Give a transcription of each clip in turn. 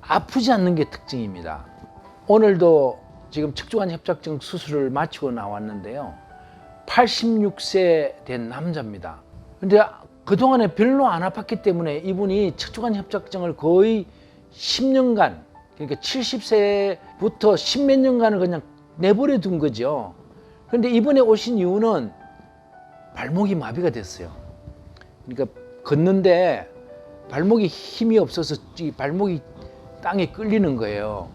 아프지 않는 게 특징입니다. 오늘도 지금 척추관 협착증 수술을 마치고 나왔는데요. 86세 된 남자입니다. 근데 그동안에 별로 안 아팠기 때문에 이분이 척추관 협착증을 거의 10년간, 그러니까 70세부터 10몇 년간을 그냥 내버려 둔 거죠. 그런데 이번에 오신 이유는 발목이 마비가 됐어요. 그러니까 걷는데 발목이 힘이 없어서 발목이 땅에 끌리는 거예요.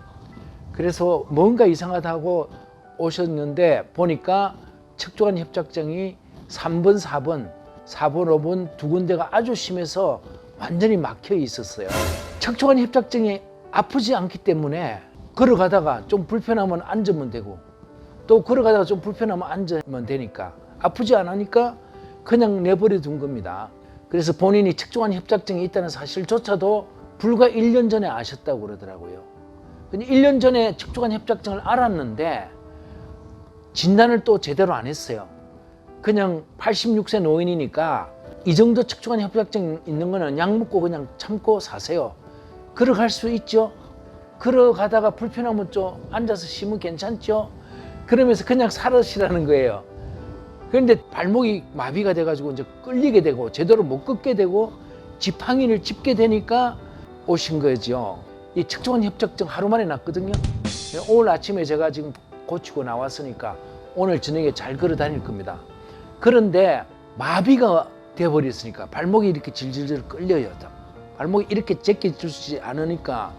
그래서 뭔가 이상하다고 오셨는데 보니까 척추관 협착증이 3번, 4번, 5번 두 군데가 아주 심해서 완전히 막혀 있었어요. 척추관 협착증이 아프지 않기 때문에 걸어가다가 좀 불편하면 앉으면 되고 또 걸어가다가 좀 불편하면 앉으면 되니까 아프지 않으니까 그냥 내버려 둔 겁니다. 그래서 본인이 척추관 협착증이 있다는 사실조차도 불과 1년 전에 아셨다고 그러더라고요. 1년 전에 척추관 협착증을 알았는데 진단을 또 제대로 안 했어요. 그냥 86세 노인이니까 이 정도 척추관 협착증 있는 거는 약 먹고 그냥 참고 사세요. 걸어갈 수 있죠. 걸어가다가 불편하면 좀 앉아서 쉬면 괜찮죠. 그러면서 그냥 살으시라는 거예요. 그런데 발목이 마비가 돼가지고 이제 끌리게 되고 제대로 못 걷게 되고 지팡이를 짚게 되니까 오신 거죠. 이 척추관 협착증 하루 만에 났거든요. 오늘 아침에 제가 지금 고치고 나왔으니까 오늘 저녁에 잘 걸어 다닐 겁니다. 그런데 마비가 돼버렸으니까 발목이 이렇게 질질질 끌려요. 발목이 이렇게 제껴지지 않으니까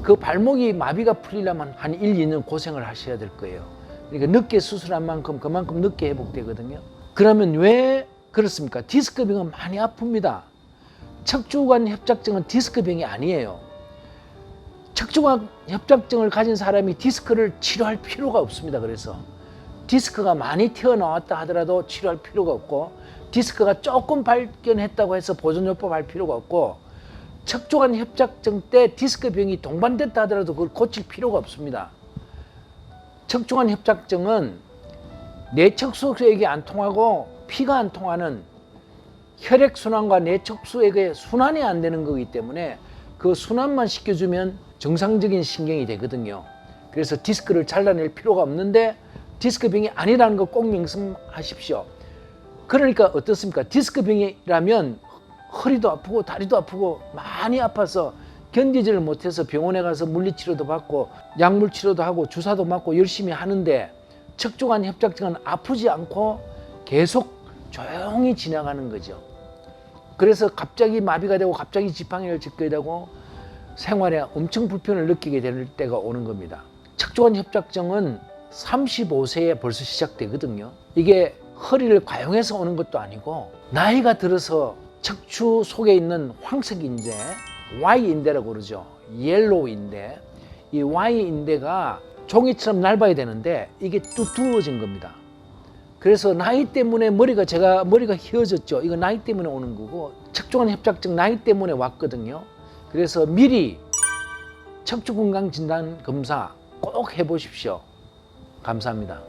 그 발목이 마비가 풀리려면 한 1, 2년 고생을 하셔야 될 거예요. 그러니까 늦게 수술한 만큼 그만큼 늦게 회복되거든요. 그러면 왜 그렇습니까? 디스크병은 많이 아픕니다. 척추관 협착증은 디스크병이 아니에요. 척추관 협착증을 가진 사람이 디스크를 치료할 필요가 없습니다. 그래서 디스크가 많이 튀어나왔다 하더라도 치료할 필요가 없고 디스크가 조금 발견했다고 해서 보존요법 할 필요가 없고 척추관 협착증 때 디스크병이 동반됐다 하더라도 그걸 고칠 필요가 없습니다. 척추관 협착증은 뇌척수액이 안 통하고 피가 안 통하는 혈액순환과 뇌척수액의 순환이 안 되는 거기 때문에 그 순환만 시켜주면 정상적인 신경이 되거든요. 그래서 디스크를 잘라낼 필요가 없는데 디스크병이 아니라는 거 꼭 명심하십시오. 그러니까 어떻습니까? 디스크병이라면 허리도 아프고 다리도 아프고 많이 아파서 견디지를 못해서 병원에 가서 물리치료도 받고 약물치료도 하고 주사도 맞고 열심히 하는데 척추관 협착증은 아프지 않고 계속 조용히 지나가는 거죠. 그래서 갑자기 마비가 되고 갑자기 지팡이를 짚게 되고 생활에 엄청 불편을 느끼게 될 때가 오는 겁니다. 척추관 협착증은 35세에 벌써 시작되거든요. 이게 허리를 과용해서 오는 것도 아니고 나이가 들어서 척추 속에 있는 황색 인대, Y인대라고 그러죠. 옐로우 인대. 이 Y인대가 종이처럼 얇아야 되는데 이게 두꺼워진 겁니다. 그래서 나이 때문에 제가 머리가 휘어졌죠. 이거 나이 때문에 오는 거고 척추관 협착증 나이 때문에 왔거든요. 그래서 미리 척추건강진단 검사 꼭 해보십시오. 감사합니다.